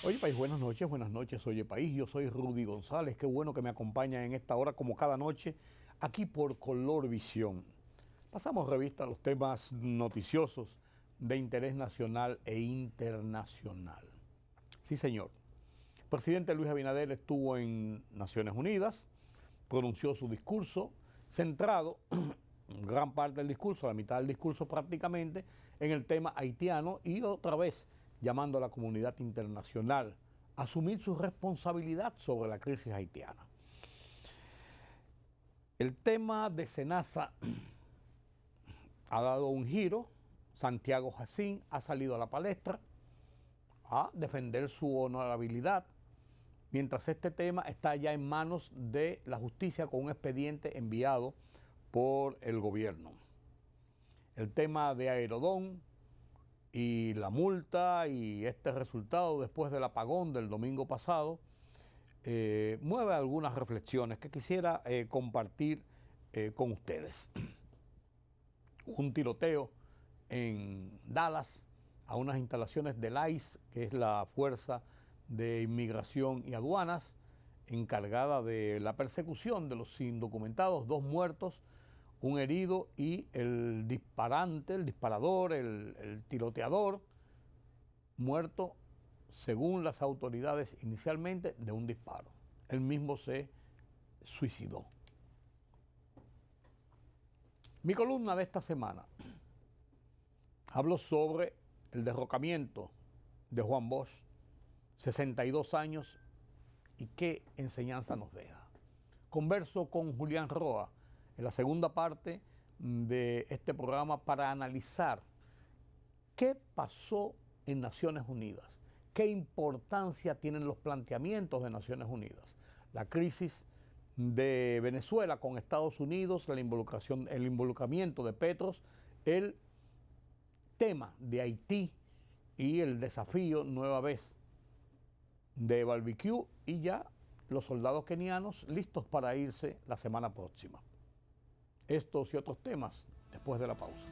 Oye País, buenas noches, Oye País, yo soy Rudy González, qué bueno que me acompañan en esta hora como cada noche aquí por Color Visión. Pasamos revista a los temas noticiosos de interés nacional e internacional. Sí señor, el presidente Luis Abinader estuvo en Naciones Unidas, pronunció su discurso centrado, gran parte del discurso, la mitad del discurso prácticamente, en el tema haitiano y otra vez llamando a la comunidad internacional a asumir su responsabilidad sobre la crisis haitiana. El tema de SENASA ha dado un giro. Santiago Jacín ha salido a la palestra a defender su honorabilidad, mientras este tema está ya en manos de la justicia con un expediente enviado por el gobierno. El tema de Aerodón y la multa y este resultado después del apagón del domingo pasado mueve algunas reflexiones que quisiera compartir con ustedes. Un tiroteo en Dallas a unas instalaciones del ICE, que es la Fuerza de Inmigración y Aduanas, encargada de la persecución de los indocumentados, 2 muertos, un herido y el disparante, el disparador, el tiroteador, muerto, según las autoridades inicialmente, de un disparo. Él mismo se suicidó. Mi columna de esta semana hablo sobre el derrocamiento de Juan Bosch, 62 años, y qué enseñanza nos deja. Converso con Julián Roa en la segunda parte de este programa para analizar qué pasó en Naciones Unidas, qué importancia tienen los planteamientos de Naciones Unidas, la crisis de Venezuela con Estados Unidos, el involucramiento de Petros, el tema de Haití y el desafío nueva vez de Barbecue y ya los soldados kenianos listos para irse la semana próxima. Estos y otros temas después de la pausa.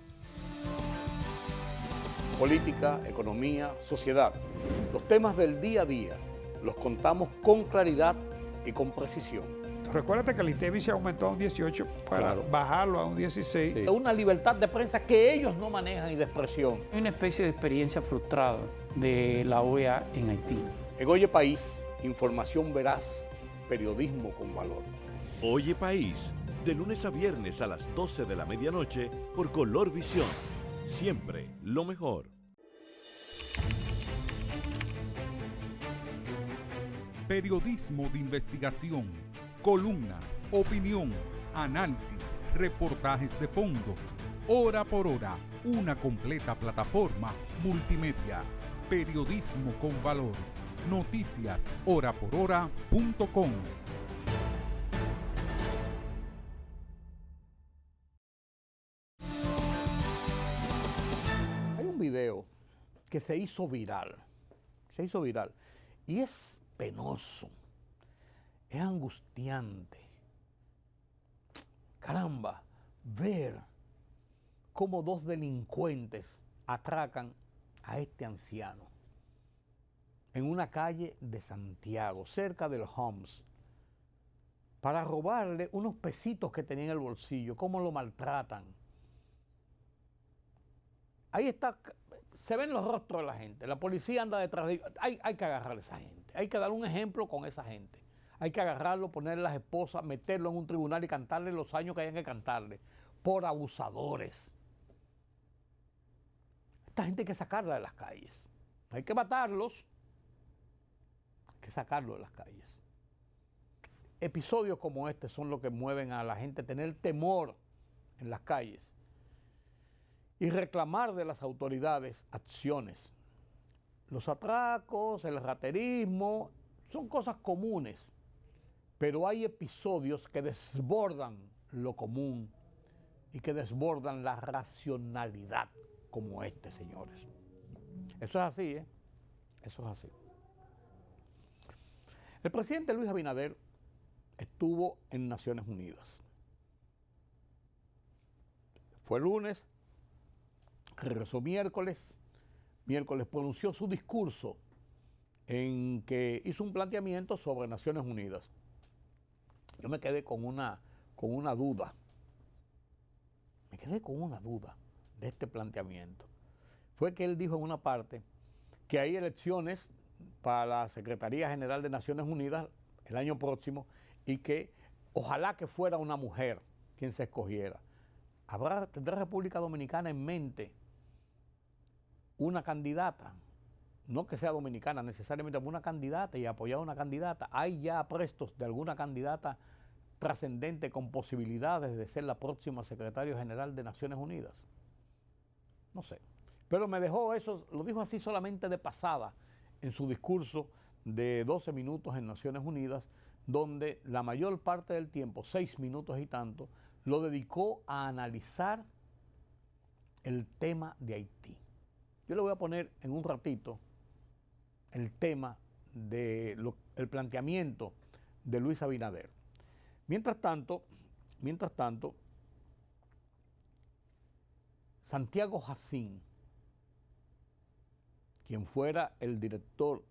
Política, economía, sociedad. Los temas del día a día los contamos con claridad y con precisión. Recuérdate que el INTEVI se aumentó a un 18 para bajarlo a un 16. Sí. Una libertad de prensa que ellos no manejan y de expresión. Hay una especie de experiencia frustrada de la OEA en Haití. En Oye País, información veraz, periodismo con valor. Oye País, de lunes a viernes a las 12 de la medianoche por Color Visión. Siempre lo mejor. Periodismo de investigación, columnas, opinión, análisis, reportajes de fondo. Hora por hora, una completa plataforma multimedia. Periodismo con valor. Noticias horaporhora.com. Hay un video que se hizo viral y es penoso, es angustiante. Caramba, ver cómo 2 delincuentes atracan a este anciano en una calle de Santiago, cerca del Homs, para robarle unos pesitos que tenía en el bolsillo, cómo lo maltratan. Ahí está, se ven los rostros de la gente, la policía anda detrás de ellos. Hay que agarrar a esa gente, hay que dar un ejemplo con esa gente. Hay que agarrarlo, ponerle las esposas, meterlo en un tribunal y cantarle los años que hayan que cantarle, por abusadores. Esta gente hay que sacarla de las calles. No hay que matarlos, hay que sacarlos de las calles. Episodios como este son los que mueven a la gente a tener temor en las calles y reclamar de las autoridades acciones. Los atracos, el raterismo, son cosas comunes, pero hay episodios que desbordan lo común y que desbordan la racionalidad, como este, señores. Eso es así, ¿eh? Eso es así. El presidente Luis Abinader estuvo en Naciones Unidas. Fue lunes, regresó miércoles pronunció su discurso en que hizo un planteamiento sobre Naciones Unidas. Yo me quedé con una duda. Me quedé con una duda de este planteamiento. Fue que él dijo en una parte que hay elecciones para la Secretaría General de Naciones Unidas el año próximo y que ojalá que fuera una mujer quien se escogiera. ¿Tendrá República Dominicana en mente una candidata? No que sea dominicana necesariamente, una candidata y apoyar a una candidata. ¿Hay ya aprestos de alguna candidata trascendente con posibilidades de ser la próxima secretaria general de Naciones Unidas? No sé. Pero me dejó eso, lo dijo así solamente de pasada en su discurso de 12 minutos en Naciones Unidas, donde la mayor parte del tiempo, 6 minutos y tanto, lo dedicó a analizar el tema de Haití. Yo le voy a poner en un ratito el tema el planteamiento de Luis Abinader. Mientras tanto, Santiago Jacín, quien fuera el director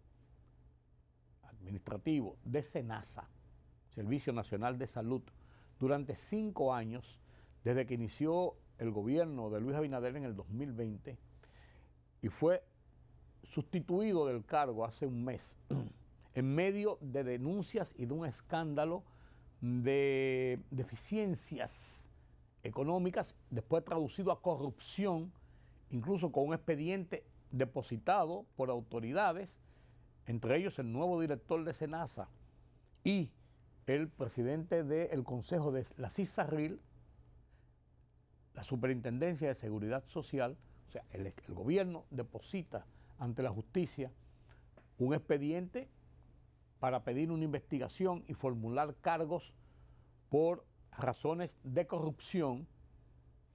administrativo de SENASA, Servicio Nacional de Salud, durante 5 años, desde que inició el gobierno de Luis Abinader en el 2020, y fue sustituido del cargo hace un mes, en medio de denuncias y de un escándalo de deficiencias económicas, después traducido a corrupción, incluso con un expediente depositado por autoridades, entre ellos el nuevo director de SENASA y el presidente del Consejo de la CISARRIL, la Superintendencia de Seguridad Social. O sea, el gobierno deposita ante la justicia un expediente para pedir una investigación y formular cargos por razones de corrupción.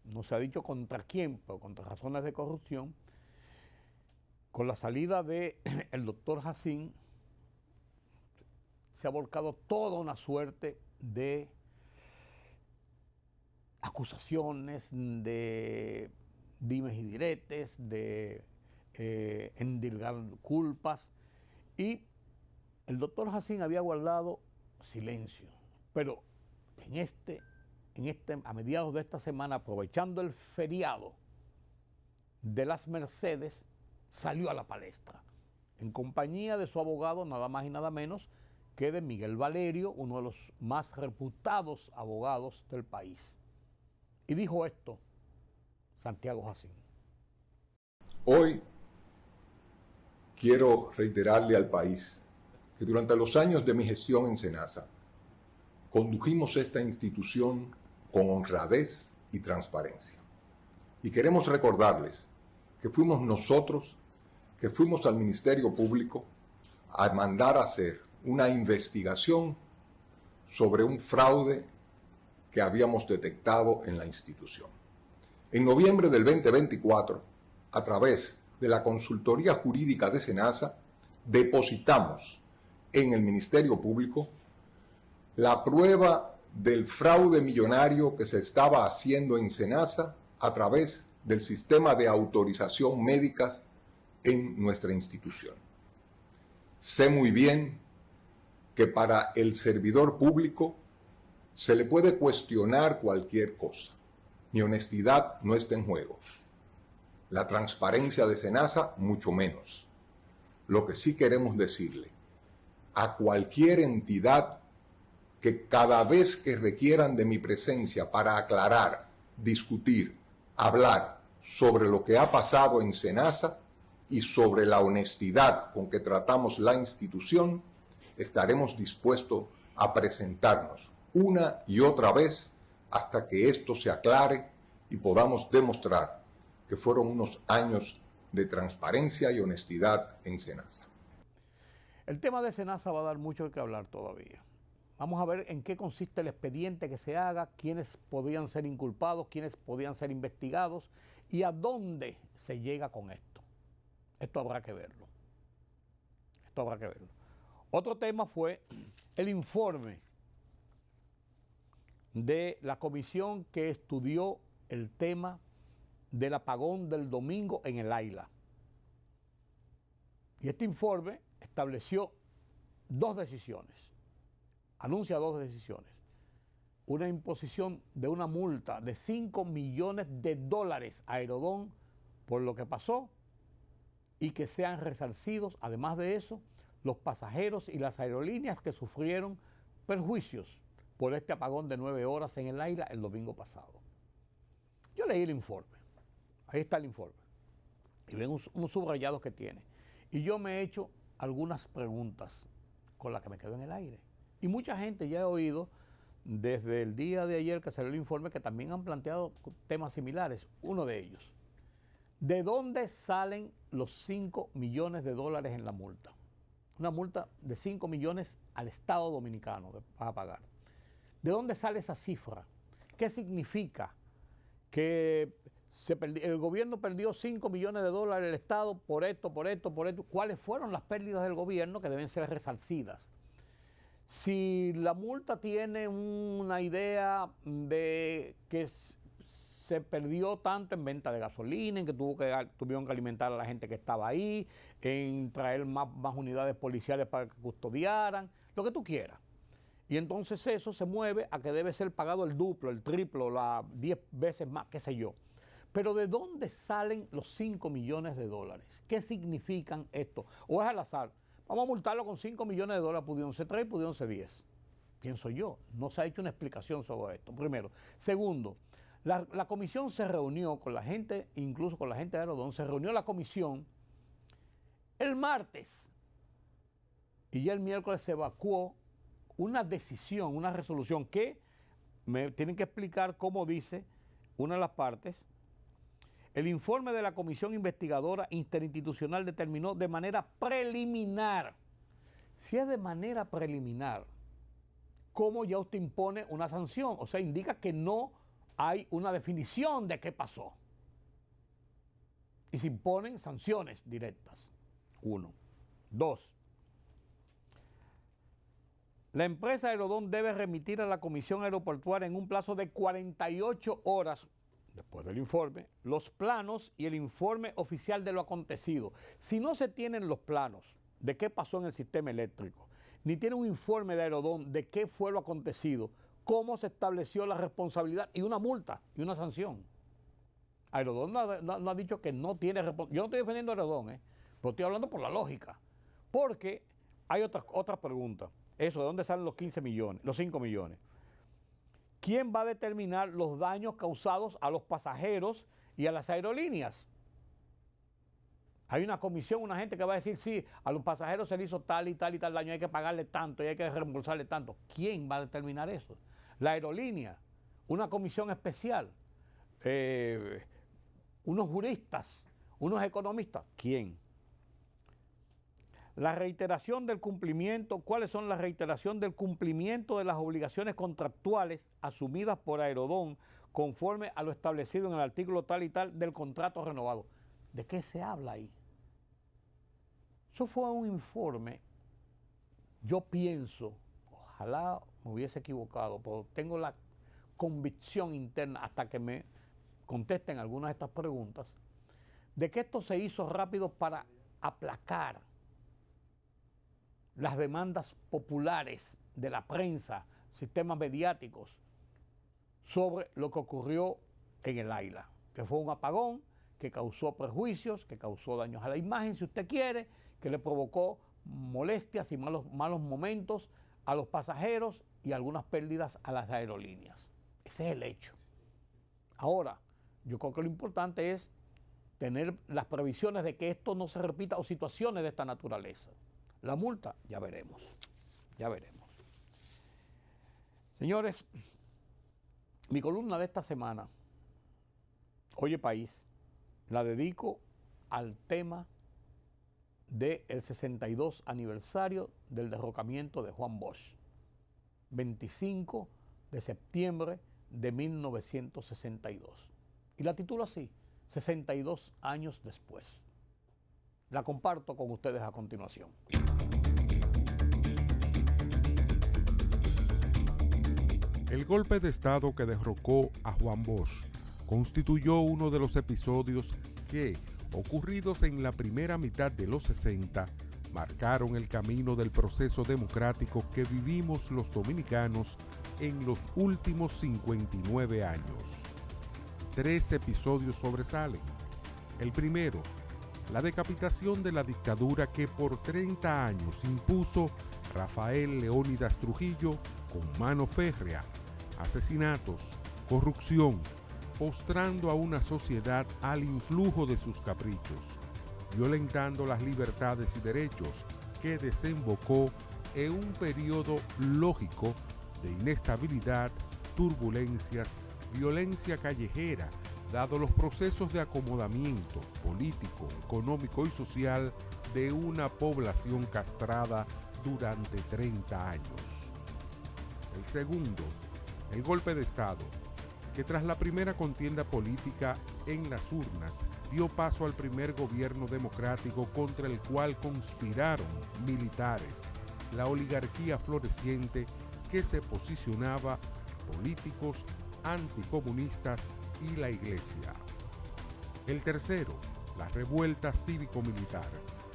No se ha dicho contra quién, pero contra razones de corrupción. Con la salida del doctor Jacín, se ha volcado toda una suerte de acusaciones, de dimes y diretes, de endilgar culpas, y el doctor Jacín había guardado silencio, pero a mediados de esta semana, aprovechando el feriado de las Mercedes, salió a la palestra, en compañía de su abogado, nada más y nada menos que de Miguel Valerio, uno de los más reputados abogados del país. Y dijo esto Santiago Jacín. Hoy quiero reiterarle al país que durante los años de mi gestión en SENASA, condujimos esta institución con honradez y transparencia. Y queremos recordarles que fuimos nosotros que fuimos al Ministerio Público a mandar a hacer una investigación sobre un fraude que habíamos detectado en la institución. En noviembre del 2024, a través de la Consultoría Jurídica de SENASA, depositamos en el Ministerio Público la prueba del fraude millonario que se estaba haciendo en SENASA a través del sistema de autorización médica en nuestra institución. Sé muy bien que para el servidor público se le puede cuestionar cualquier cosa. Mi honestidad no está en juego. La transparencia de SENASA, mucho menos. Lo que sí queremos decirle a cualquier entidad que cada vez que requieran de mi presencia para aclarar, discutir, hablar sobre lo que ha pasado en SENASA y sobre la honestidad con que tratamos la institución, estaremos dispuestos a presentarnos una y otra vez hasta que esto se aclare y podamos demostrar que fueron unos años de transparencia y honestidad en SENASA. El tema de SENASA va a dar mucho que hablar todavía. Vamos a ver en qué consiste el expediente que se haga, quiénes podían ser inculpados, quiénes podían ser investigados y a dónde se llega con esto. Esto habrá que verlo. Otro tema fue el informe de la comisión que estudió el tema del apagón del domingo en el Aila. Y este informe estableció dos decisiones, anuncia dos decisiones. Una imposición de una multa de $5 millones a Aerodón por lo que pasó y que sean resarcidos, además de eso, los pasajeros y las aerolíneas que sufrieron perjuicios por este apagón de 9 horas en el AILA el domingo pasado. Yo leí el informe, ahí está el informe, y ven unos subrayados que tiene. Y yo me he hecho algunas preguntas con las que me quedo en el aire. Y mucha gente ya he oído desde el día de ayer que salió el informe que también han planteado temas similares. Uno de ellos, ¿de dónde salen los $5 millones en la multa? Una multa de 5 millones al Estado Dominicano para pagar. ¿De dónde sale esa cifra? ¿Qué significa? Que el gobierno perdió $5 millones, el Estado, por esto. ¿Cuáles fueron las pérdidas del gobierno que deben ser resarcidas? Si la multa tiene una idea de que se perdió tanto en venta de gasolina, en que tuvieron que alimentar a la gente que estaba ahí, en traer más unidades policiales para que custodiaran, lo que tú quieras. Y entonces eso se mueve a que debe ser pagado el duplo, el triplo, 10 veces más, qué sé yo. Pero ¿de dónde salen los $5 millones? ¿Qué significan esto? ¿O es al azar? Vamos a multarlo con $5 millones, pudieron ser 3, pudieron ser 10. Pienso yo, no se ha hecho una explicación sobre esto, primero. Segundo, la comisión se reunió con la gente, incluso con la gente de Aerodón, se reunió la comisión el martes y ya el miércoles se evacuó una decisión, una resolución que me tienen que explicar cómo dice una de las partes. El informe de la Comisión Investigadora Interinstitucional determinó de manera preliminar. Si es de manera preliminar, ¿cómo ya usted impone una sanción? O sea, indica que no hay una definición de qué pasó. Y se imponen sanciones directas. 1. 2. La empresa Aerodón debe remitir a la Comisión Aeroportuaria en un plazo de 48 horas, después del informe, los planos y el informe oficial de lo acontecido. Si no se tienen los planos de qué pasó en el sistema eléctrico, ni tiene un informe de Aerodón de qué fue lo acontecido, cómo se estableció la responsabilidad y una multa y una sanción. Aerodón no ha dicho que no tiene responsabilidad. Yo no estoy defendiendo a Aerodón, pero estoy hablando por la lógica. Porque hay otra pregunta. Eso, ¿de dónde salen los 15 millones, los 5 millones? ¿Quién va a determinar los daños causados a los pasajeros y a las aerolíneas? Hay una comisión, una gente que va a decir, sí, a los pasajeros se le hizo tal y tal daño, hay que pagarle tanto y hay que reembolsarle tanto. ¿Quién va a determinar eso? La aerolínea, una comisión especial, unos juristas, unos economistas. ¿Quién? La reiteración del cumplimiento, ¿cuáles son la reiteración del cumplimiento de las obligaciones contractuales asumidas por Aerodón conforme a lo establecido en el artículo tal y tal del contrato renovado? ¿De qué se habla ahí? Eso fue un informe, yo pienso, ojalá me hubiese equivocado, pero tengo la convicción interna hasta que me contesten algunas de estas preguntas, de que esto se hizo rápido para aplacar las demandas populares de la prensa, sistemas mediáticos, sobre lo que ocurrió en el AILA, que fue un apagón que causó perjuicios, que causó daños a la imagen, si usted quiere, que le provocó molestias y malos momentos a los pasajeros y algunas pérdidas a las aerolíneas. Ese es el hecho. Ahora, yo creo que lo importante es tener las previsiones de que esto no se repita o situaciones de esta naturaleza. La multa, ya veremos, ya veremos. Señores, mi columna de esta semana, Oye País, la dedico al tema del 62 aniversario del derrocamiento de Juan Bosch, 25 de septiembre de 1962. Y la titulo así, 62 años después. La comparto con ustedes a continuación. El golpe de Estado que derrocó a Juan Bosch constituyó uno de los episodios que, ocurridos en la primera mitad de los 60, marcaron el camino del proceso democrático que vivimos los dominicanos en los últimos 59 años. 3 episodios sobresalen. El primero, la decapitación de la dictadura que por 30 años impuso Rafael Leónidas Trujillo con mano férrea, asesinatos, corrupción, postrando a una sociedad al influjo de sus caprichos, violentando las libertades y derechos, que desembocó en un periodo lógico de inestabilidad, turbulencias, violencia callejera, dado los procesos de acomodamiento político, económico y social de una población castrada durante 30 años. El segundo, el golpe de Estado, que tras la primera contienda política en las urnas dio paso al primer gobierno democrático contra el cual conspiraron militares, la oligarquía floreciente que se posicionaba, políticos, anticomunistas y la iglesia. El tercero, la revuelta cívico-militar,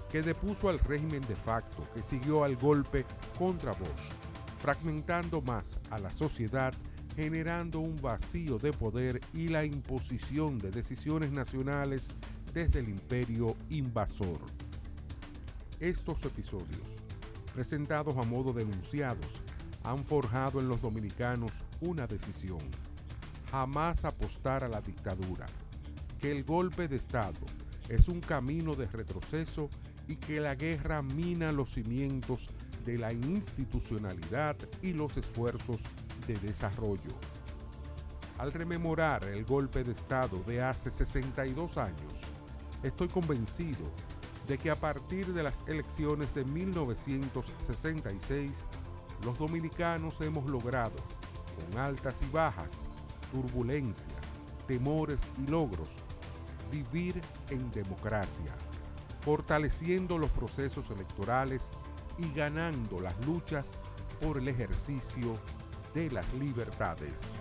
que depuso al régimen de facto que siguió al golpe contra Bosch, fragmentando más a la sociedad, generando un vacío de poder y la imposición de decisiones nacionales desde el imperio invasor. Estos episodios, presentados a modo de enunciados, han forjado en los dominicanos una decisión: jamás apostar a la dictadura, que el golpe de Estado es un camino de retroceso y que la guerra mina los cimientos de la institucionalidad y los esfuerzos de desarrollo. Al rememorar el golpe de Estado de hace 62 años, estoy convencido de que a partir de las elecciones de 1966, los dominicanos hemos logrado, con altas y bajas, turbulencias, temores y logros, vivir en democracia, fortaleciendo los procesos electorales y ganando las luchas por el ejercicio de las libertades.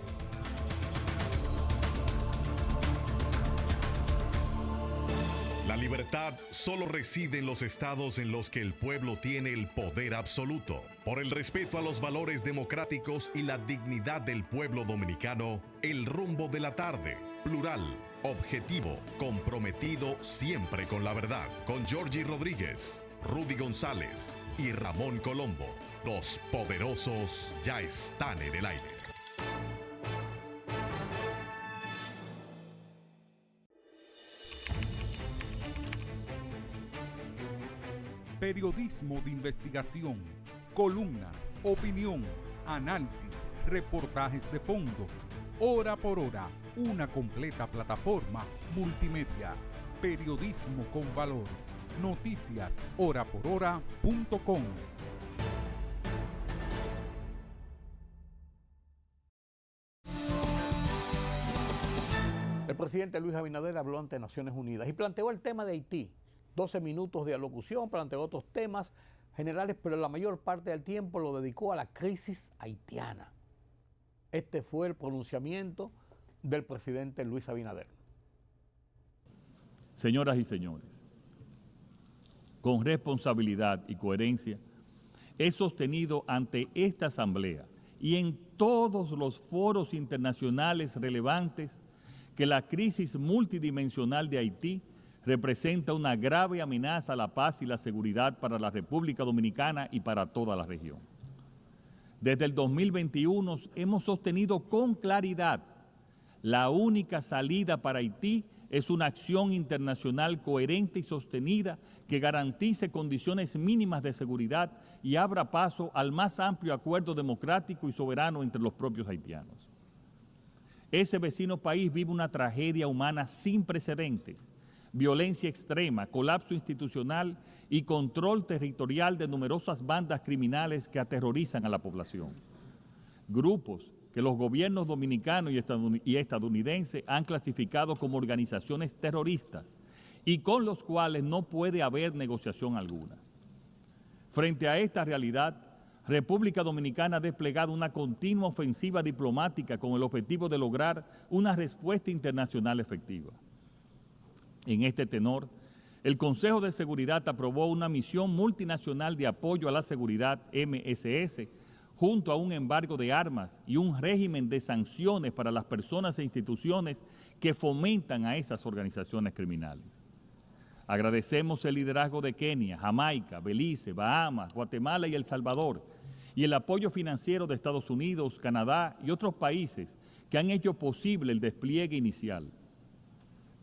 La libertad solo reside en los estados en los que el pueblo tiene el poder absoluto. Por el respeto a los valores democráticos y la dignidad del pueblo dominicano, El Rumbo de la Tarde, plural, objetivo, comprometido siempre con la verdad. Con Georgie Rodríguez, Rudy González y Ramón Colombo. Los poderosos ya están en el aire. Periodismo de investigación, columnas, opinión, análisis, reportajes de fondo. Hora por hora, una completa plataforma multimedia. Periodismo con valor. Noticias horaporhora.com. El presidente Luis Abinader habló ante Naciones Unidas y planteó el tema de Haití. 12 minutos de alocución, planteó otros temas generales, pero la mayor parte del tiempo lo dedicó a la crisis haitiana. Este fue el pronunciamiento del presidente Luis Abinader. Señoras y señores, con responsabilidad y coherencia, he sostenido ante esta Asamblea y en todos los foros internacionales relevantes que la crisis multidimensional de Haití representa una grave amenaza a la paz y la seguridad para la República Dominicana y para toda la región. Desde el 2021 hemos sostenido con claridad: la única salida para Haití es una acción internacional coherente y sostenida que garantice condiciones mínimas de seguridad y abra paso al más amplio acuerdo democrático y soberano entre los propios haitianos. Ese vecino país vive una tragedia humana sin precedentes: violencia extrema, colapso institucional y control territorial de numerosas bandas criminales que aterrorizan a la población. Grupos que los gobiernos dominicanos y estadounidenses han clasificado como organizaciones terroristas y con los cuales no puede haber negociación alguna. Frente a esta realidad, República Dominicana ha desplegado una continua ofensiva diplomática con el objetivo de lograr una respuesta internacional efectiva. En este tenor, el Consejo de Seguridad aprobó una misión multinacional de apoyo a la seguridad MSS, junto a un embargo de armas y un régimen de sanciones para las personas e instituciones que fomentan a esas organizaciones criminales. Agradecemos el liderazgo de Kenia, Jamaica, Belice, Bahamas, Guatemala y El Salvador, y el apoyo financiero de Estados Unidos, Canadá y otros países que han hecho posible el despliegue inicial.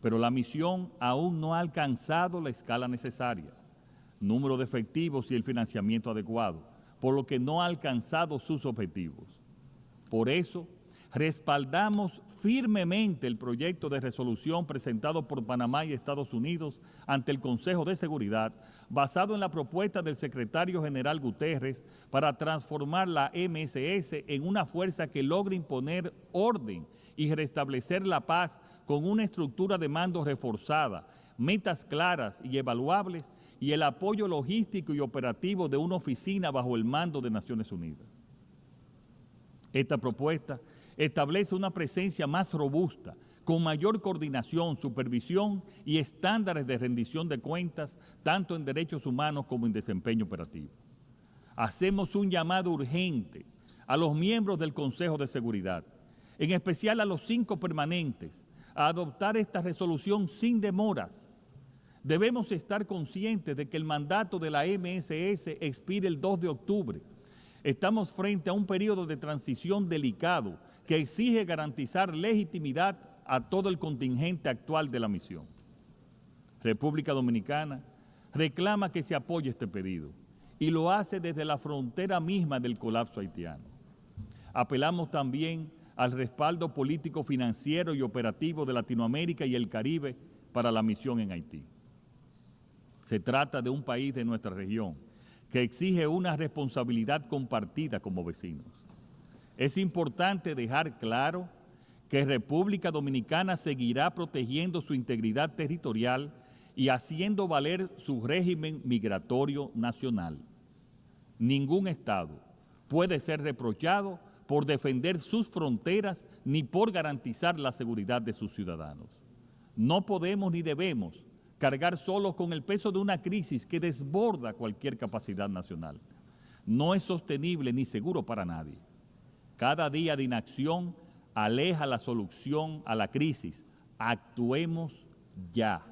Pero la misión aún no ha alcanzado la escala necesaria, número de efectivos y el financiamiento adecuado, por lo que no ha alcanzado sus objetivos. Por eso, respaldamos firmemente el proyecto de resolución presentado por Panamá y Estados Unidos ante el Consejo de Seguridad, basado en la propuesta del secretario general Guterres para transformar la MSS en una fuerza que logre imponer orden y restablecer la paz con una estructura de mando reforzada, metas claras y evaluables y el apoyo logístico y operativo de una oficina bajo el mando de Naciones Unidas. Esta propuesta establece una presencia más robusta, con mayor coordinación, supervisión y estándares de rendición de cuentas, tanto en derechos humanos como en desempeño operativo. Hacemos un llamado urgente a los miembros del Consejo de Seguridad, en especial a los 5 permanentes, a adoptar esta resolución sin demoras. Debemos estar conscientes de que el mandato de la MSS expira el 2 de octubre. Estamos frente a un periodo de transición delicado que exige garantizar legitimidad a todo el contingente actual de la misión. República Dominicana reclama que se apoye este pedido y lo hace desde la frontera misma del colapso haitiano. Apelamos también al respaldo político, financiero y operativo de Latinoamérica y el Caribe para la misión en Haití. Se trata de un país de nuestra región que exige una responsabilidad compartida como vecinos. Es importante dejar claro que República Dominicana seguirá protegiendo su integridad territorial y haciendo valer su régimen migratorio nacional. Ningún Estado puede ser reprochado por defender sus fronteras ni por garantizar la seguridad de sus ciudadanos. No podemos ni debemos cargar solos con el peso de una crisis que desborda cualquier capacidad nacional. No es sostenible ni seguro para nadie. Cada día de inacción aleja la solución a la crisis. Actuemos ya.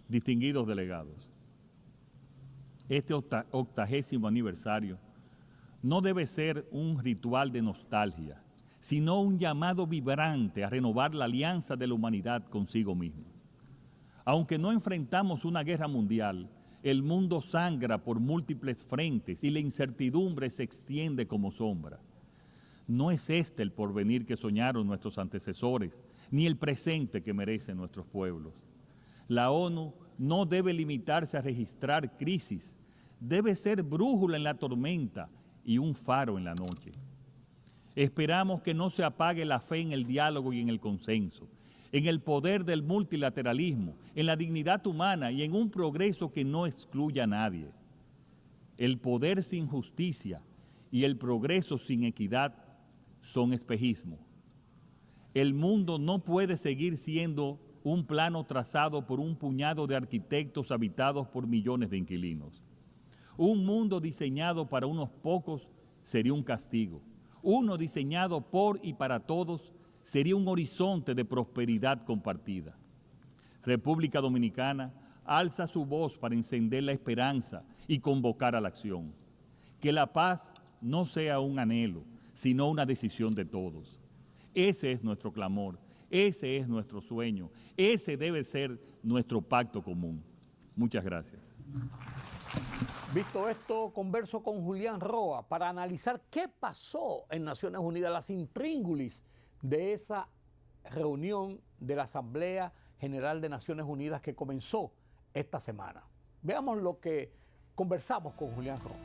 Distinguidos delegados, este 80º aniversario no debe ser un ritual de nostalgia, sino un llamado vibrante a renovar la alianza de la humanidad consigo misma. Aunque no enfrentamos una guerra mundial, el mundo sangra por múltiples frentes y la incertidumbre se extiende como sombra. No es este el porvenir que soñaron nuestros antecesores, ni el presente que merecen nuestros pueblos. La ONU no debe limitarse a registrar crisis, debe ser brújula en la tormenta y un faro en la noche. Esperamos que no se apague la fe en el diálogo y en el consenso, en el poder del multilateralismo, en la dignidad humana y en un progreso que no excluya a nadie. El poder sin justicia y el progreso sin equidad son espejismo. El mundo no puede seguir siendo un plano trazado por un puñado de arquitectos habitados por millones de inquilinos. Un mundo diseñado para unos pocos sería un castigo. Uno diseñado por y para todos sería un horizonte de prosperidad compartida. República Dominicana alza su voz para encender la esperanza y convocar a la acción. Que la paz no sea un anhelo, sino una decisión de todos. Ese es nuestro clamor, ese es nuestro sueño, ese debe ser nuestro pacto común. Muchas gracias. Visto esto, converso con Julián Roa para analizar qué pasó en Naciones Unidas, las intríngulis de esa reunión de la Asamblea General de Naciones Unidas que comenzó esta semana. Veamos lo que conversamos con Julián Roa.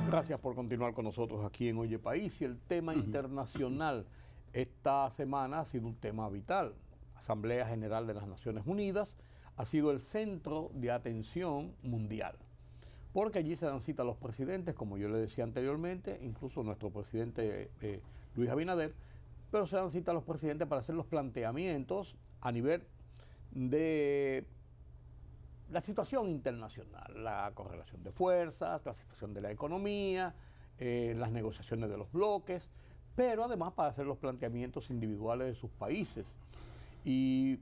Gracias por continuar con nosotros aquí en Oye País. Y el tema internacional esta semana ha sido un tema vital. Asamblea General de las Naciones Unidas ha sido el centro de atención mundial, porque allí se dan cita a los presidentes, como yo le decía anteriormente, incluso nuestro presidente Luis Abinader, pero se dan cita a los presidentes para hacer los planteamientos a nivel de la situación internacional, la correlación de fuerzas, la situación de la economía, las negociaciones de los bloques, pero además para hacer los planteamientos individuales de sus países. Y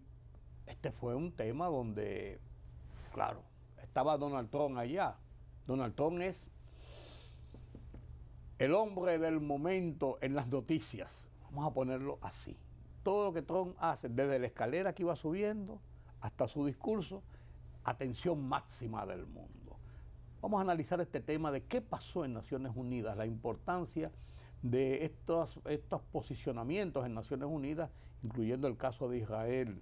este fue un tema donde, claro, estaba Donald Trump allá. Donald Trump es el hombre del momento en las noticias, vamos a ponerlo así. Todo lo que Trump hace, desde la escalera que iba subiendo hasta su discurso, atención máxima del mundo. Vamos a analizar este tema de qué pasó en Naciones Unidas, la importancia de estos posicionamientos en Naciones Unidas, incluyendo el caso de Israel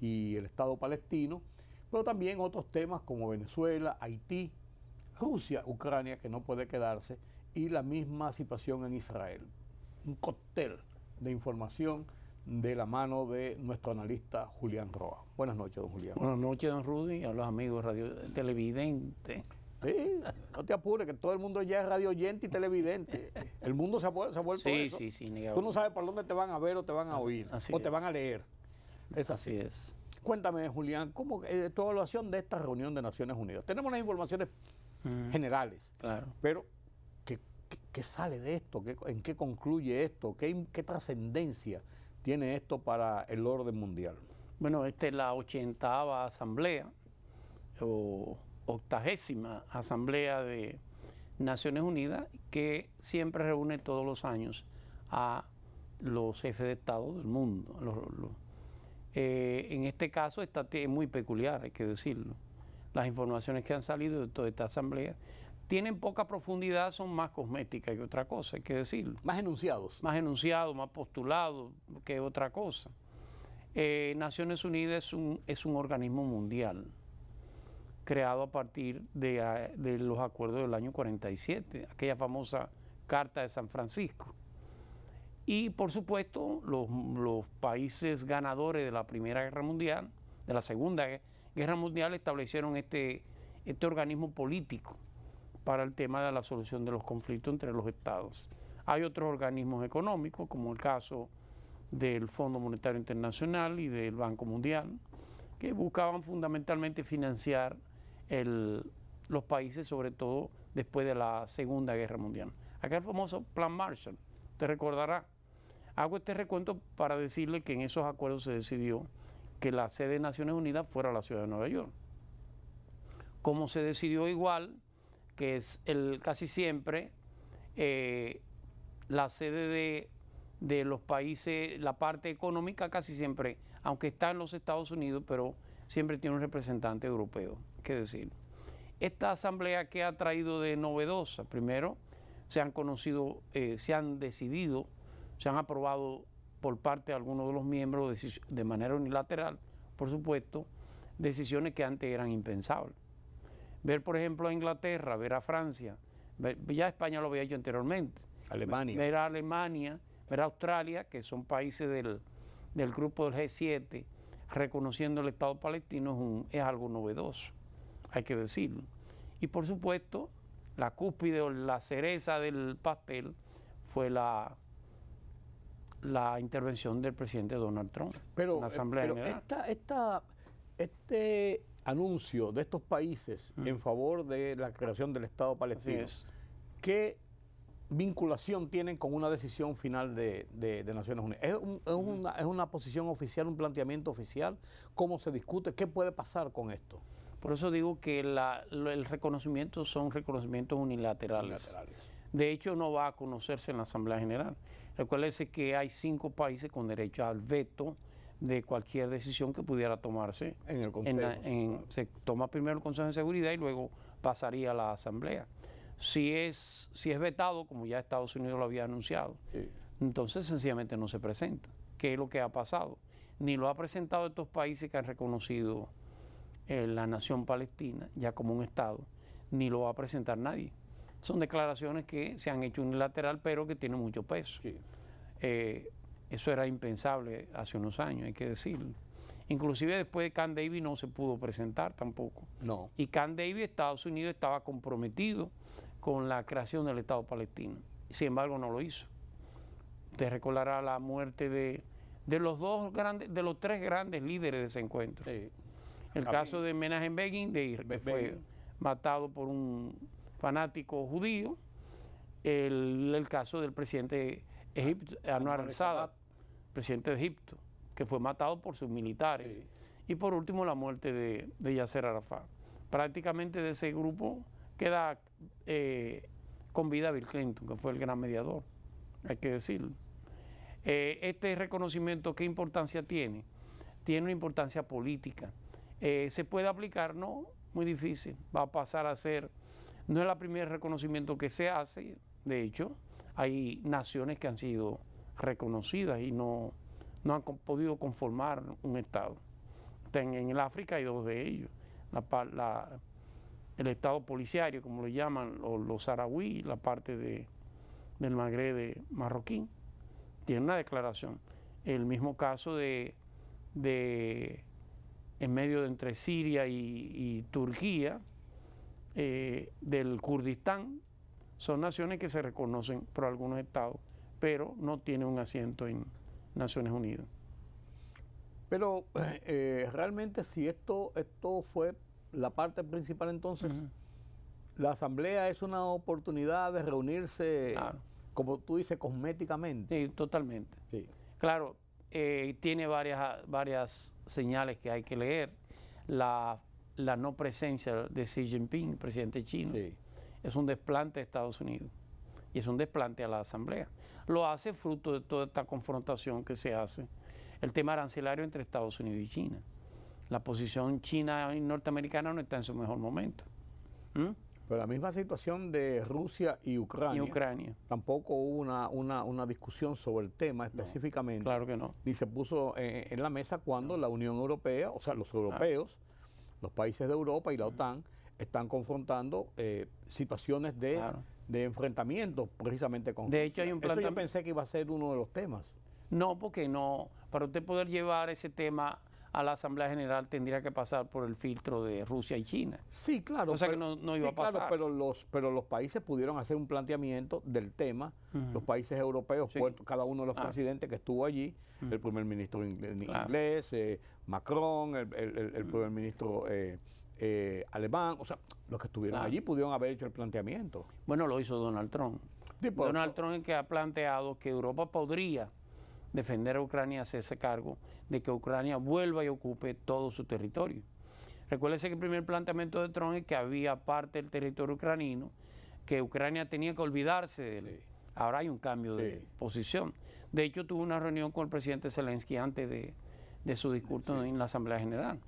y el Estado palestino, pero también otros temas como Venezuela, Haití, Rusia, Ucrania, que no puede quedarse, y la misma situación en Israel. Un cóctel de información de la mano de nuestro analista Julián Roa. Buenas noches, don Julián. Buenas noches, don Rudy, a los amigos radio televidentes. Sí, no te apures, que todo el mundo ya es radio oyente y televidente. El mundo se ha vuelto eso. Sí, Tú no sabes por dónde te van a ver o te van a oír, o te van a leer. Es así. Así es. Cuéntame, Julián, ¿cómo tu evaluación de esta reunión de Naciones Unidas? Tenemos las informaciones generales, Claro. pero ¿qué sale de esto? ¿En qué concluye esto? ¿Qué trascendencia tiene esto para el orden mundial? Bueno, esta es la 80ª asamblea o 80ª asamblea de Naciones Unidas, que siempre reúne todos los años a los jefes de Estado del mundo. En este caso está muy peculiar, hay que decirlo. Las informaciones que han salido de toda esta asamblea tienen poca profundidad, son más cosméticas que otra cosa, hay que decirlo. Más enunciados. Más enunciados, más postulados que otra cosa. Naciones Unidas es un organismo mundial creado a partir de los acuerdos del año 47, aquella famosa Carta de San Francisco. Y por supuesto, los países ganadores de la Primera Guerra Mundial, de la Segunda Guerra Mundial, establecieron este organismo político para el tema de la solución de los conflictos entre los estados. Hay otros organismos económicos, como el caso del Fondo Monetario Internacional y del Banco Mundial, que buscaban fundamentalmente financiar los países, sobre todo después de la Segunda Guerra Mundial. Aquel famoso Plan Marshall, usted recordará. Hago este recuento para decirle que en esos acuerdos se decidió que la sede de Naciones Unidas fuera la ciudad de Nueva York. Como se decidió igual, que es casi siempre la sede de los países, la parte económica casi siempre, aunque está en los Estados Unidos, pero siempre tiene un representante europeo, hay que decirlo. Esta asamblea, que ha traído de novedosa, primero, se han decidido, se han aprobado por parte de algunos de los miembros de manera unilateral, por supuesto, decisiones que antes eran impensables. Ver, por ejemplo, a Inglaterra, ver a Francia, ya España lo había hecho anteriormente. Alemania. Ver a Alemania, ver a Australia, que son países del grupo del G7, reconociendo el Estado palestino es algo novedoso, hay que decirlo. Y por supuesto, la cúspide o la cereza del pastel fue la intervención del presidente Donald Trump en la Asamblea General. Este anuncio de estos países en favor de la creación del Estado palestino, ¿qué vinculación tienen con una decisión final de Naciones Unidas? ¿Es una posición oficial, un planteamiento oficial? ¿Cómo se discute? ¿Qué puede pasar con esto? Por eso digo que el reconocimiento son reconocimientos unilaterales. De hecho, no va a conocerse en la Asamblea General. Recuérdese que hay 5 países con derecho al veto de cualquier decisión que pudiera tomarse. En el Consejo. Se toma primero el Consejo de Seguridad y luego pasaría a la Asamblea. Si es vetado, como ya Estados Unidos lo había anunciado, entonces sencillamente no se presenta. ¿Qué es lo que ha pasado? Ni lo ha presentado estos países que han reconocido la nación palestina ya como un Estado, ni lo va a presentar nadie. Son declaraciones que se han hecho unilateral, pero que tienen mucho peso. Sí. Eso era impensable hace unos años, hay que decirlo. Inclusive después de Camp David no se pudo presentar tampoco. No. Y Camp David, Estados Unidos estaba comprometido con la creación del Estado palestino. Sin embargo, no lo hizo. Usted recordará la muerte de los tres grandes líderes de ese encuentro. Sí. El caso de Menachem Begin, que fue matado por un fanático judío. El caso del presidente Egipto, Anwar al-Sadat, presidente de Egipto, que fue matado por sus militares. Sí. Y por último, la muerte de Yasser Arafat. Prácticamente de ese grupo queda con vida Bill Clinton, que fue el gran mediador, hay que decirlo. Este reconocimiento, ¿qué importancia tiene? Tiene una importancia política. ¿Se puede aplicar? No, muy difícil. Va a pasar a ser, no es el primer reconocimiento que se hace. De hecho, hay naciones que han sido reconocidas y no han podido conformar un Estado. En el África hay dos de ellos. El Estado policiario, como lo llaman, los saharaui, la parte del Magreb de marroquí, tiene una declaración. El mismo caso en medio de entre Siria y Turquía, del Kurdistán, son naciones que se reconocen por algunos estados, pero no tienen un asiento en Naciones Unidas. Pero realmente si esto fue la parte principal, entonces la asamblea es una oportunidad de reunirse, Claro. como tú dices, cosméticamente. Sí, totalmente. Sí. Claro, tiene varias señales que hay que leer. La no presencia de Xi Jinping, presidente chino, Sí. es un desplante de Estados Unidos y es un desplante a la asamblea. Lo hace fruto de toda esta confrontación que se hace. El tema arancelario entre Estados Unidos y China. La posición china y norteamericana no está en su mejor momento. Pero la misma situación de Rusia y Ucrania, tampoco hubo una discusión sobre el tema específicamente. Claro que no. Ni se puso en la mesa cuando la Unión Europea, o sea, los europeos, los países de Europa y la OTAN están confrontando situaciones de enfrentamiento precisamente con De hecho, hay un Eso yo pensé que iba a ser uno de los temas. No, porque no. Para usted poder llevar ese tema a la Asamblea General tendría que pasar por el filtro de Rusia y China. Sí, claro. O sea que no iba a pasar. Claro, pero los países pudieron hacer un planteamiento del tema. Los países europeos, cada uno de los presidentes que estuvo allí, el primer ministro inglés, Macron, el primer ministro alemán, o sea, los que estuvieron allí pudieron haber hecho el planteamiento. Bueno, lo hizo Donald Trump. Donald Trump es el que ha planteado que Europa podría defender a Ucrania y hacerse cargo de que Ucrania vuelva y ocupe todo su territorio. Recuérdese que el primer planteamiento de Trump es que había parte del territorio ucraniano que Ucrania tenía que olvidarse de él. Ahora hay un cambio de posición. De hecho, tuvo una reunión con el presidente Zelensky antes de su discurso en la Asamblea General.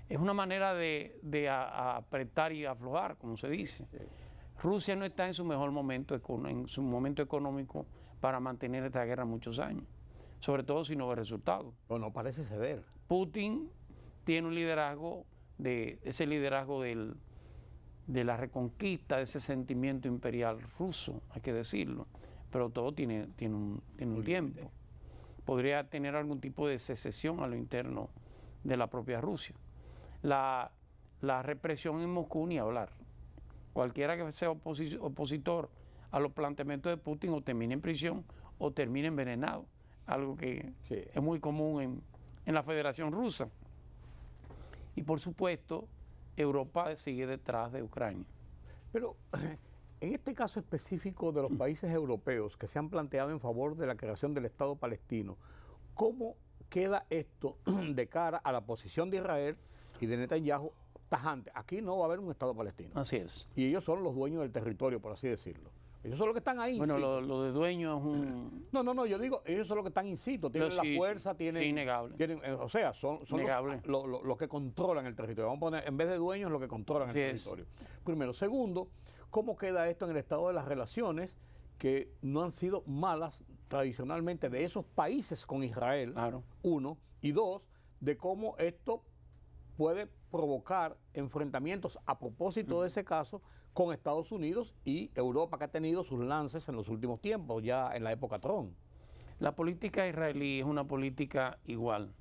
Es una manera de apretar y aflojar, como se dice. Rusia no está en su mejor momento, en su momento económico para mantener esta guerra muchos años, sobre todo si no ve resultados. No parece ceder. Putin tiene un liderazgo, ese liderazgo de la reconquista, de ese sentimiento imperial ruso, hay que decirlo, pero todo tiene un tiempo. Podría tener algún tipo de secesión a lo interno de la propia Rusia. La represión en Moscú ni hablar. Cualquiera que sea opositor a los planteamientos de Putin o termina en prisión o termina envenenado, algo que es muy común en la Federación Rusa. Y por supuesto, Europa sigue detrás de Ucrania. Pero en este caso específico de los países europeos que se han planteado en favor de la creación del Estado palestino, ¿cómo queda esto de cara a la posición de Israel y de Netanyahu tajante? Aquí no va a haber un Estado palestino. Así es. Y ellos son los dueños del territorio, por así decirlo. Ellos son los que están ahí. Bueno, lo de dueño es un... No, yo digo, ellos son los que están in situ, tienen la fuerza, tienen... innegable. O sea, son los que controlan el territorio. Vamos a poner, en vez de dueños, los que controlan el territorio. Primero. Segundo, ¿cómo queda esto en el estado de las relaciones que no han sido malas tradicionalmente de esos países con Israel? Claro. Uno. Y dos, de cómo esto puede provocar enfrentamientos a propósito de ese caso con Estados Unidos y Europa, que ha tenido sus lances en los últimos tiempos, ya en la época Trump. La política israelí es una política igual.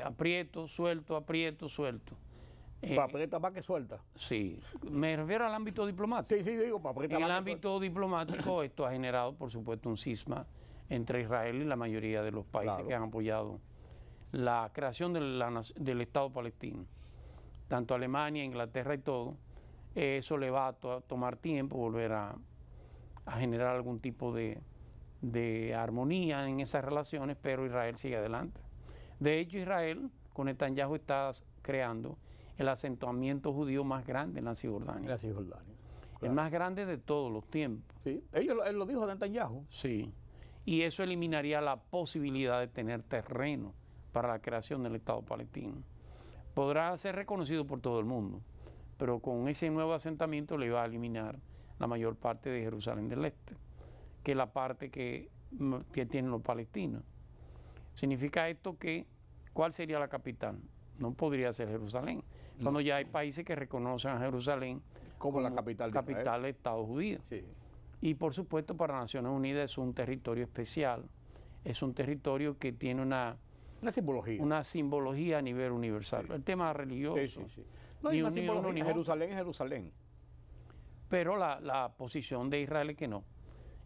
Aprieto, suelto, aprieto, suelto. ¿Aprieta más que suelta? Sí, me refiero al ámbito diplomático. Sí, digo, aprieta más que suelta. En el ámbito diplomático esto ha generado, por supuesto, un cisma entre Israel y la mayoría de los países Claro. que han apoyado la creación del Estado palestino. Tanto Alemania, Inglaterra y todo, eso le va a tomar tiempo volver a generar algún tipo de armonía en esas relaciones, pero Israel sigue adelante. De hecho, Israel, con Netanyahu, está creando el asentamiento judío más grande en la Cisjordania. La Cisjordania. El más grande de todos los tiempos. Sí, él lo dijo Netanyahu. Sí. Y eso eliminaría la posibilidad de tener terreno para la creación del Estado palestino. Podrá ser reconocido por todo el mundo, pero con ese nuevo asentamiento le va a eliminar la mayor parte de Jerusalén del Este, que es la parte que tienen los palestinos. Significa esto que, ¿cuál sería la capital? No podría ser Jerusalén, cuando ya hay países que reconocen a Jerusalén Como la capital de Israel. capital del Estado judío. Sí. Y por supuesto para Naciones Unidas es un territorio especial, es un territorio que tiene una simbología a nivel universal. Sí. El tema religioso. Sí. No hay Ni una un- ni simbología. uno ni Jerusalén es Jerusalén. Pero la posición de Israel es que no.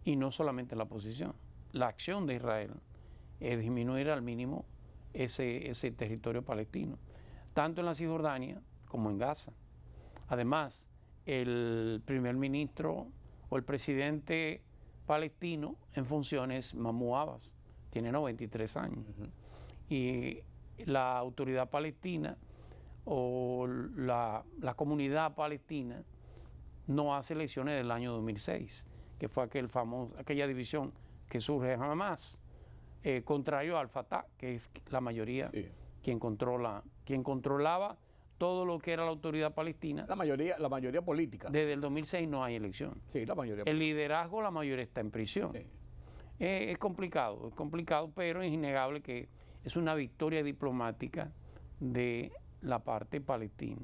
Y no solamente la posición. La acción de Israel es disminuir al mínimo ese territorio palestino, tanto en la Cisjordania como en Gaza. Además, el primer ministro o el presidente palestino en funciones, Mahmoud Abbas, tiene 93 años. Y la autoridad palestina o la comunidad palestina no hace elecciones del año 2006, que fue aquella división que surge en Hamas, contrario al Fatah, que es la mayoría Sí. quien controlaba todo lo que era la autoridad palestina. La mayoría política. Desde el 2006 no hay elección. Sí, la mayoría El liderazgo, la mayoría está en prisión. Sí. Es complicado, pero es innegable que es una victoria diplomática de la parte palestina.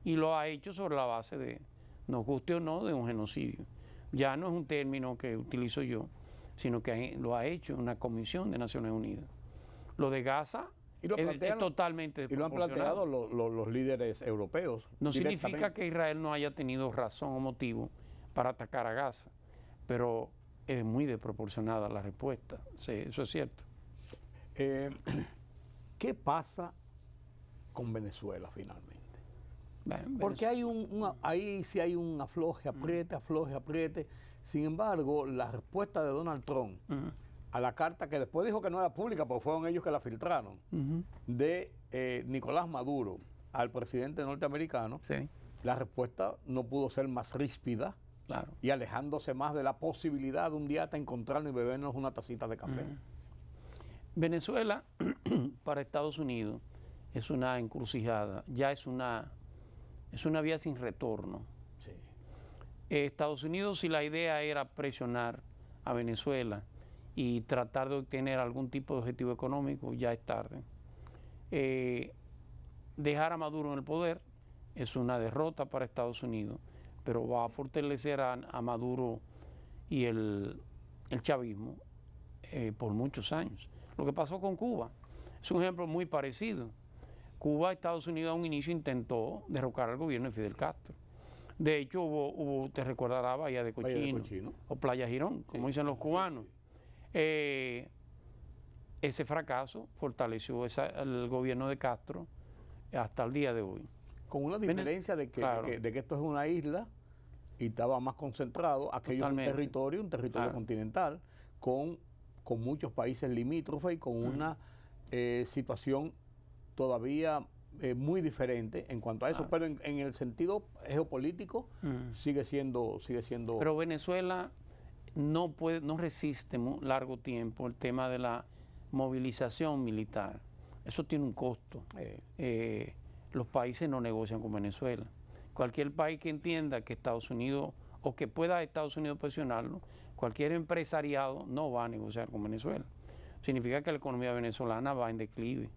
Y lo ha hecho sobre la base de, nos guste o no, de un genocidio. Ya no es un término que utilizo yo, sino que lo ha hecho una comisión de Naciones Unidas. Lo de Gaza Y lo es plantean- totalmente Y lo han planteado desproporcionado. los líderes europeos. No significa directamente. que Israel no haya tenido razón o motivo para atacar a Gaza, pero es muy desproporcionada la respuesta. Sí, eso es cierto. ¿Qué pasa con Venezuela finalmente? Bueno, Porque ahí sí hay un afloje, apriete. Sin embargo, la respuesta de Donald Trump Ujú, a la carta que después dijo que no era pública, porque fueron ellos que la filtraron, ujú, de Nicolás Maduro al presidente norteamericano, sí, la respuesta no pudo ser más ríspida claro. y alejándose más de la posibilidad de un día hasta encontrarnos y bebernos una tacita de café. Venezuela para Estados Unidos es una encrucijada, ya es una vía sin retorno. Sí. Estados Unidos, si la idea era presionar a Venezuela y tratar de obtener algún tipo de objetivo económico, ya es tarde. Dejar a Maduro en el poder es una derrota para Estados Unidos, pero va a fortalecer a Maduro y el chavismo por muchos años. Lo que pasó con Cuba es un ejemplo muy parecido. Cuba, Estados Unidos a un inicio intentó derrocar al gobierno de Fidel Castro. De hecho, hubo te recordará Bahía de Cochino, o Playa Girón, como dicen los cubanos. Ese fracaso fortaleció el gobierno de Castro hasta el día de hoy. Con una diferencia de que, claro. de que esto es una isla y estaba más concentrado, aquello es Totalmente. un territorio Claro. continental con muchos países limítrofes y con una situación todavía muy diferente en cuanto a eso, pero en el sentido geopolítico sigue siendo. Pero Venezuela no resiste largo tiempo el tema de la movilización militar. Eso tiene un costo. Los países no negocian con Venezuela. Cualquier país que entienda que Estados Unidos o que pueda Estados Unidos presionarlo, cualquier empresariado no va a negociar con Venezuela. Significa que la economía venezolana va en declive.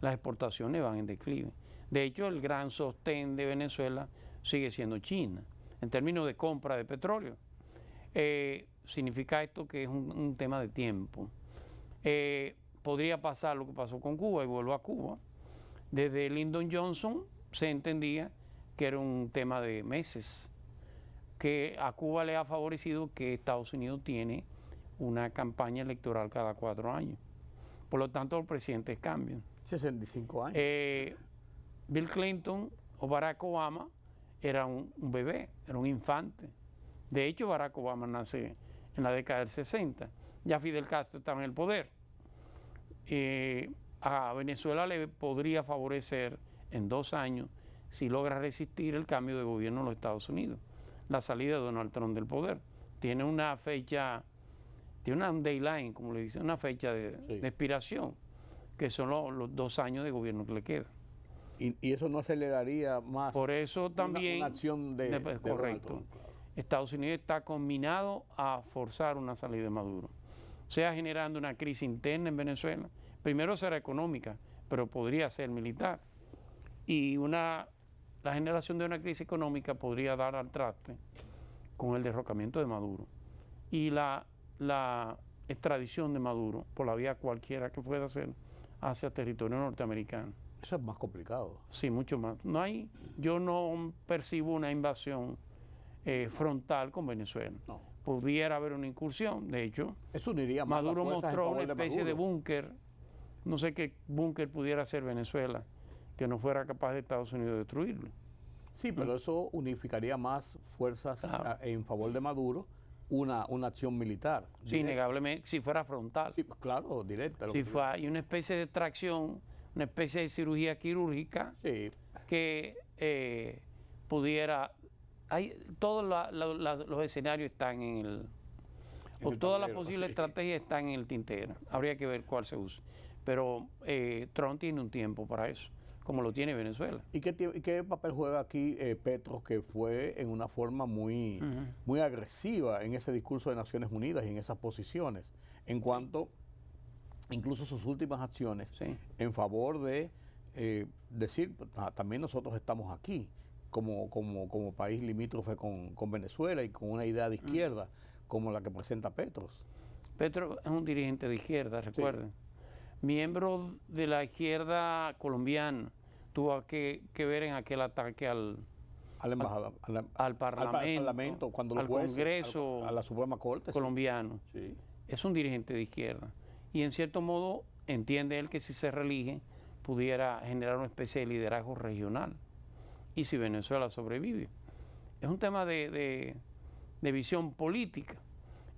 Las exportaciones van en declive. De hecho, el gran sostén de Venezuela sigue siendo China, en términos de compra de petróleo. Significa esto que es un tema de tiempo. Podría pasar lo que pasó con Cuba, y vuelvo a Cuba. Desde Lyndon Johnson se entendía que era un tema de meses, que a Cuba le ha favorecido que Estados Unidos tiene una campaña electoral cada 4 años. Por lo tanto, los presidentes cambian. 65 años. Bill Clinton o Barack Obama era un bebé, era un infante. De hecho, Barack Obama nace en la década del 60. Ya Fidel Castro estaba en el poder. A Venezuela le podría favorecer en 2 años si logra resistir el cambio de gobierno en los Estados Unidos, la salida de Donald Trump del poder. Tiene una fecha, tiene un deadline, como le dicen, una fecha de expiración, que son los 2 años de gobierno que le quedan. Y eso no aceleraría más. Por eso también, una acción de correcto. Donald Trump, claro. Estados Unidos está combinado a forzar una salida de Maduro, o sea, generando una crisis interna en Venezuela. Primero será económica, pero podría ser militar. Y la generación de una crisis económica podría dar al traste con el derrocamiento de Maduro. Y la extradición de Maduro, por la vía cualquiera que pueda ser, hacia territorio norteamericano. Eso es más complicado. Sí, mucho más. Yo no percibo una invasión frontal con Venezuela. No. Pudiera haber una incursión, de hecho. Eso uniría más Maduro las fuerzas en mostró favor una especie de búnker, no sé qué búnker pudiera ser Venezuela, que no fuera capaz de Estados Unidos destruirlo. Sí, pero eso unificaría más fuerzas en favor de Maduro, una acción militar. Sí, innegablemente, si fuera frontal. Sí, claro, directa. Si hay una especie de extracción, una especie de cirugía quirúrgica que pudiera... todos los escenarios están todas las posibles estrategias están en el tintero. Habría que ver cuál se usa. Pero Trump tiene un tiempo para eso, como lo tiene Venezuela. ¿Y qué papel juega aquí Petro, que fue en una forma muy agresiva en ese discurso de Naciones Unidas y en esas posiciones, en cuanto incluso sus últimas acciones en favor de decir, también nosotros estamos aquí como país limítrofe con Venezuela y con una idea de izquierda como la que presenta Petro? Petro es un dirigente de izquierda, recuerden. Miembro de la izquierda colombiana, tuvo que ver en aquel ataque al Parlamento, cuando al Congreso, a la Suprema Corte colombiano. Sí. Es un dirigente de izquierda. Y en cierto modo entiende él que si se reelige pudiera generar una especie de liderazgo regional. Y si Venezuela sobrevive. Es un tema de visión política.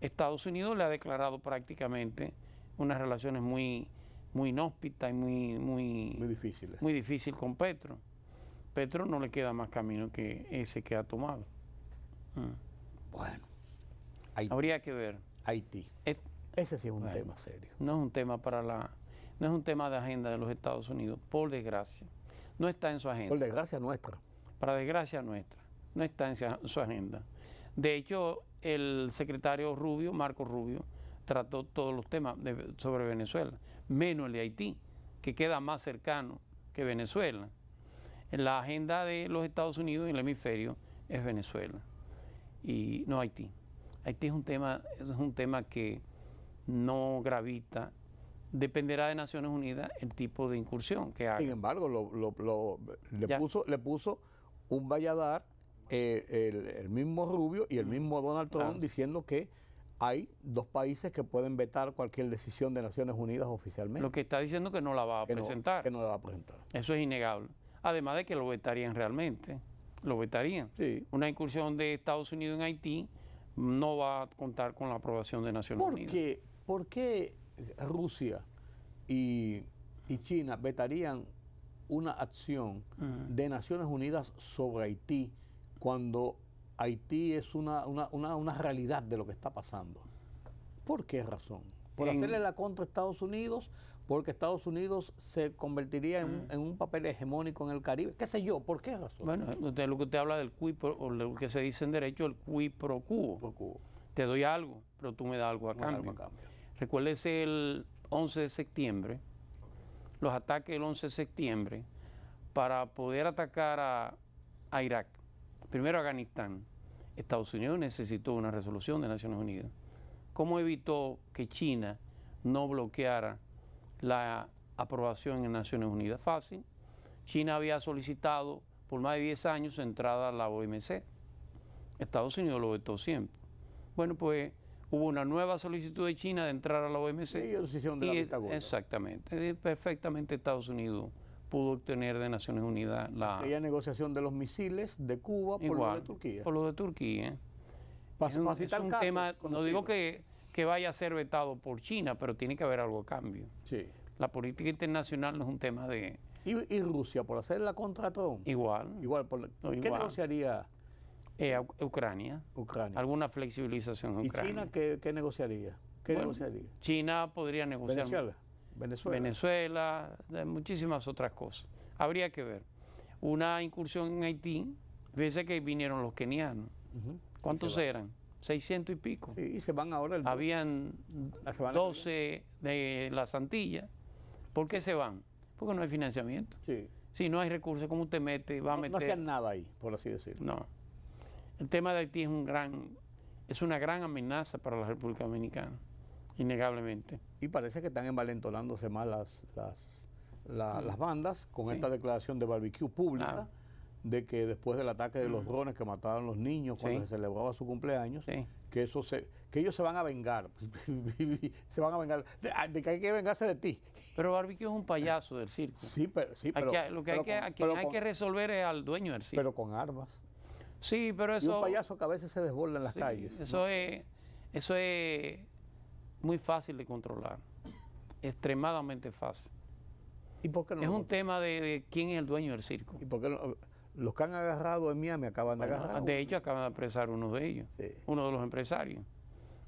Estados Unidos le ha declarado prácticamente unas relaciones muy inhóspitas y muy difíciles. Muy difícil con Petro. Petro no le queda más camino que ese que ha tomado. Bueno. Habría que ver. Haití. Ese sí es un tema serio. No es un tema no es un tema de agenda de los Estados Unidos, por desgracia. No está en su agenda. Por desgracia nuestra. Para desgracia nuestra. No está en su agenda. De hecho, el secretario Rubio, Marco Rubio, trató todos los temas sobre Venezuela, menos el de Haití, que queda más cercano que Venezuela. En la agenda de los Estados Unidos en el hemisferio es Venezuela y no Haití. Haití es un tema que no gravita. Dependerá de Naciones Unidas el tipo de incursión que haga. Sin embargo, le puso un valladar el mismo Rubio y el mismo Donald Trump diciendo que hay 2 países que pueden vetar cualquier decisión de Naciones Unidas oficialmente. Lo que está diciendo que no la va a presentar. Que no la va a presentar. Eso es innegable. Además de que lo vetarían realmente. Lo vetarían. Sí. Una incursión de Estados Unidos en Haití no va a contar con la aprobación de Naciones Unidas. ¿Por qué Rusia y China vetarían una acción de Naciones Unidas sobre Haití cuando Haití es una realidad de lo que está pasando? ¿Por qué razón? ¿Por hacerle la contra a Estados Unidos? ¿Porque Estados Unidos se convertiría en un papel hegemónico en el Caribe? ¿Qué sé yo? ¿Por qué razón? Bueno, lo que usted habla del o lo que se dice en derecho, el qui pro quo. Te doy algo, pero tú me das algo a cambio. Recuérdese el 11 de septiembre, los ataques del 11 de septiembre, para poder atacar a Irak, primero a Afganistán. Estados Unidos necesitó una resolución de Naciones Unidas. ¿Cómo evitó que China no bloqueara la aprobación en Naciones Unidas? Fácil. China había solicitado por más de 10 años su entrada a la OMC. Estados Unidos lo vetó siempre. Bueno, pues Hubo una nueva solicitud de China de entrar a la OMC. Sí, ellos hicieron de la vista gorda. Exactamente. Perfectamente Estados Unidos pudo obtener de Naciones Unidas la... Aquella negociación de los misiles de Cuba por lo de Turquía. Por lo de Turquía. Es un tema, no digo que vaya a ser vetado por China, pero tiene que haber algo a cambio. Sí. La política internacional no es un tema de... ¿Y Rusia por hacer la contra Trump? Igual. ¿Qué negociaría Ucrania. Alguna flexibilización en ¿Y Ucrania. China qué negociaría? China podría negociar. Venezuela, muchísimas otras cosas. Habría que ver. Una incursión en Haití, fíjese que vinieron los kenianos. ¿Cuántos eran? 600 y pico. Sí, y se van ahora. Habían 12 de las Antillas. ¿Por qué se van? Porque no hay financiamiento. Sí. Si no hay recursos, ¿cómo usted mete? Va a meter... No hacían nada ahí, por así decirlo. No. El tema de Haití es una gran amenaza para la República Dominicana, innegablemente. Y parece que están envalentonándose más las bandas con esta declaración de barbecue pública de que después del ataque de los drones que mataron los niños cuando se celebraba su cumpleaños, que ellos se van a vengar. Se van a vengar de que hay que vengarse de ti. Pero Barbecue es un payaso del circo. Sí, pero hay que resolver es al dueño del circo. Pero con armas. Sí, pero eso... Y un payaso que a veces se desborda en las calles. Eso es muy fácil de controlar. Extremadamente fácil. ¿Y por qué no? Es un tema de quién es el dueño del circo. ¿Y por qué no? Los que han agarrado en Miami acaban de agarrar. De hecho, acaban de apresar uno de ellos, uno de los empresarios.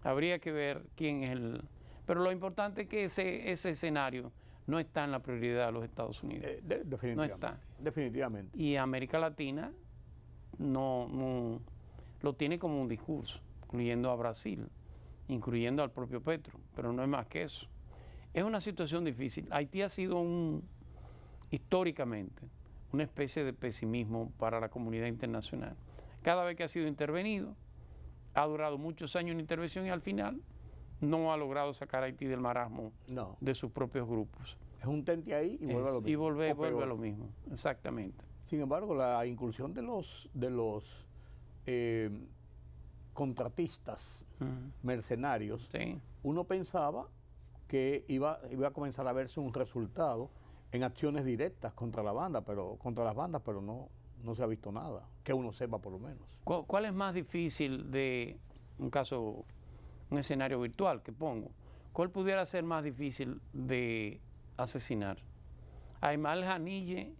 Habría que ver quién es el... Pero lo importante es que ese escenario no está en la prioridad de los Estados Unidos. Definitivamente. No está. Definitivamente. Y América Latina no lo tiene como un discurso, incluyendo a Brasil, incluyendo al propio Petro, pero no es más que eso. Es una situación difícil. Haití ha sido históricamente una especie de pesimismo para la comunidad internacional. Cada vez que ha sido intervenido, ha durado muchos años en intervención y al final no ha logrado sacar a Haití del marasmo de sus propios grupos. Es un tente ahí y vuelve a lo mismo. Y vuelve a lo mismo, exactamente. Sin embargo, la incursión de los contratistas mercenarios, uno pensaba que iba a comenzar a verse un resultado en acciones directas contra las bandas, pero no se ha visto nada, que uno sepa por lo menos. ¿Cuál es más difícil de un escenario virtual que pongo? ¿Cuál pudiera ser más difícil de asesinar? ¿A Ismael Haniyeh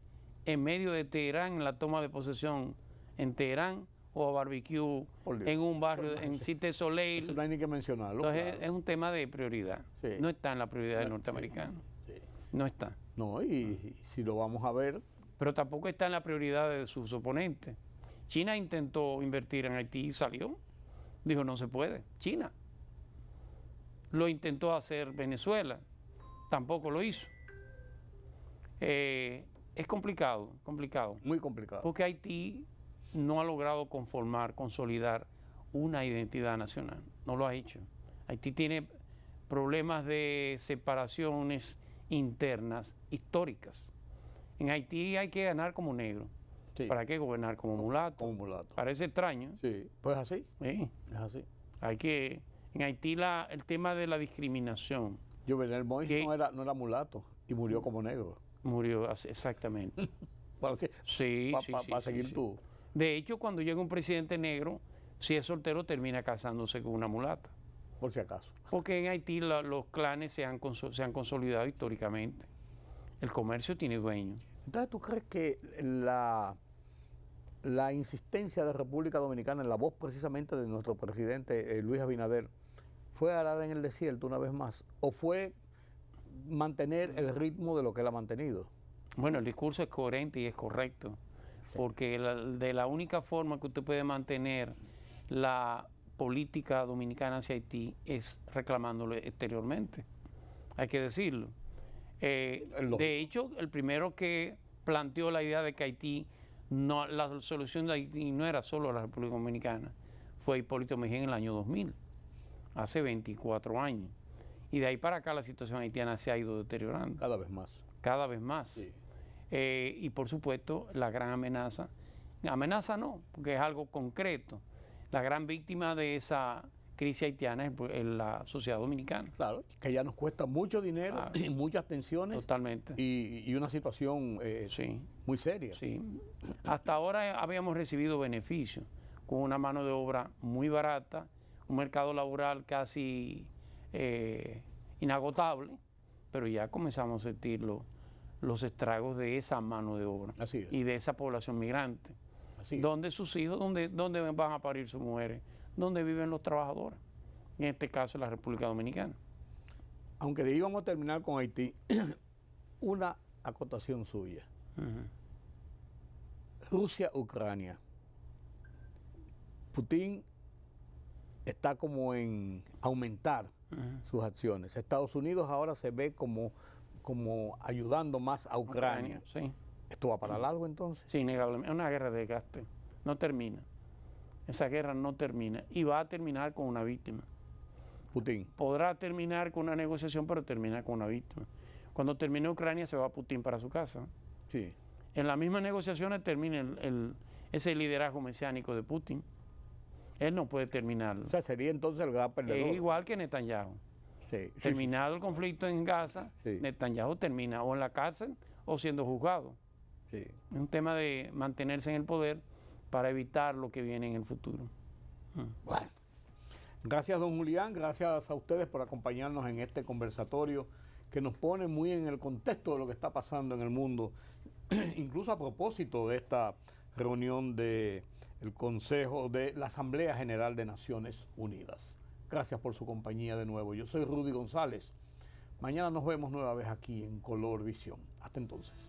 en medio de Teherán, en la toma de posesión en Teherán, o a Barbecue en un barrio, en Cité Soleil? Eso no hay ni que mencionarlo. Entonces es un tema de prioridad. No está en la prioridad del norteamericano. No está. No, y si lo vamos a ver... Pero tampoco está en la prioridad de sus oponentes. China intentó invertir en Haití y salió. Dijo, no se puede. China. Lo intentó hacer Venezuela. Tampoco lo hizo. Es complicado. Muy complicado. Porque Haití no ha logrado consolidar una identidad nacional. No lo ha hecho. Haití tiene problemas de separaciones internas históricas. En Haití hay que ganar como negro. ¿Para qué gobernar como mulato? Como mulato. Parece extraño. Sí, pues así. Sí. Es así. En Haití el tema de la discriminación. Jovenel Moïse no era mulato y murió como negro. Murió, exactamente. Para seguir tú. De hecho, cuando llega un presidente negro, si es soltero, termina casándose con una mulata. Por si acaso. Porque en Haití los clanes se han consolidado históricamente. El comercio tiene dueños. Entonces, ¿tú crees que la insistencia de República Dominicana en la voz precisamente de nuestro presidente Luis Abinader fue arar en el desierto una vez más? ¿O fue mantener el ritmo de lo que él ha mantenido? Bueno, el discurso es coherente y es correcto. Porque de la única forma que usted puede mantener la política dominicana hacia Haití es reclamándolo exteriormente. Hay que decirlo. De hecho, el primero que planteó la idea de que Haití, la solución de Haití no era solo la República Dominicana, fue Hipólito Mejía en el año 2000, hace 24 años. Y de ahí para acá la situación haitiana se ha ido deteriorando. Cada vez más. Cada vez más. Sí. Y por supuesto, la gran amenaza no, porque es algo concreto. La gran víctima de esa crisis haitiana en la sociedad dominicana. Claro, que ya nos cuesta mucho dinero, Claro. muchas tensiones. Totalmente. Y una situación Sí. muy seria. Sí. Hasta ahora habíamos recibido beneficios con una mano de obra muy barata, un mercado laboral casi inagotable, pero ya comenzamos a sentir los estragos de esa mano de obra Así es. y de esa población migrante. Así es. ¿Dónde sus hijos, dónde van a parir sus mujeres? ¿Dónde viven los trabajadores? En este caso, la República Dominicana. Aunque íbamos a terminar con Haití, una acotación suya. Rusia-Ucrania. Putin está como en aumentar sus acciones. Estados Unidos ahora se ve como ayudando más a Ucrania. Sí, ¿Esto va para largo entonces? sí, innegablemente. Es una guerra de desgaste. No termina. Esa guerra no termina. Y va a terminar con una víctima. Putin. Podrá terminar con una negociación, pero termina con una víctima. Cuando termine Ucrania, se va Putin para su casa. Sí. En las mismas negociaciones termina ese liderazgo mesiánico de Putin. Él no puede terminarlo. O sea, sería entonces el gran perdedor. Es igual que Netanyahu. Sí, sí, Terminado el conflicto en Gaza, Sí. Netanyahu termina o en la cárcel o siendo juzgado. sí. Es un tema de mantenerse en el poder para evitar lo que viene en el futuro. Bueno. Gracias, don Julián. Gracias a ustedes por acompañarnos en este conversatorio que nos pone muy en el contexto de lo que está pasando en el mundo, incluso a propósito de esta reunión del Consejo de la Asamblea General de Naciones Unidas. Gracias por su compañía de nuevo. Yo soy Rudy González. Mañana nos vemos nueva vez aquí en Color Visión. Hasta entonces.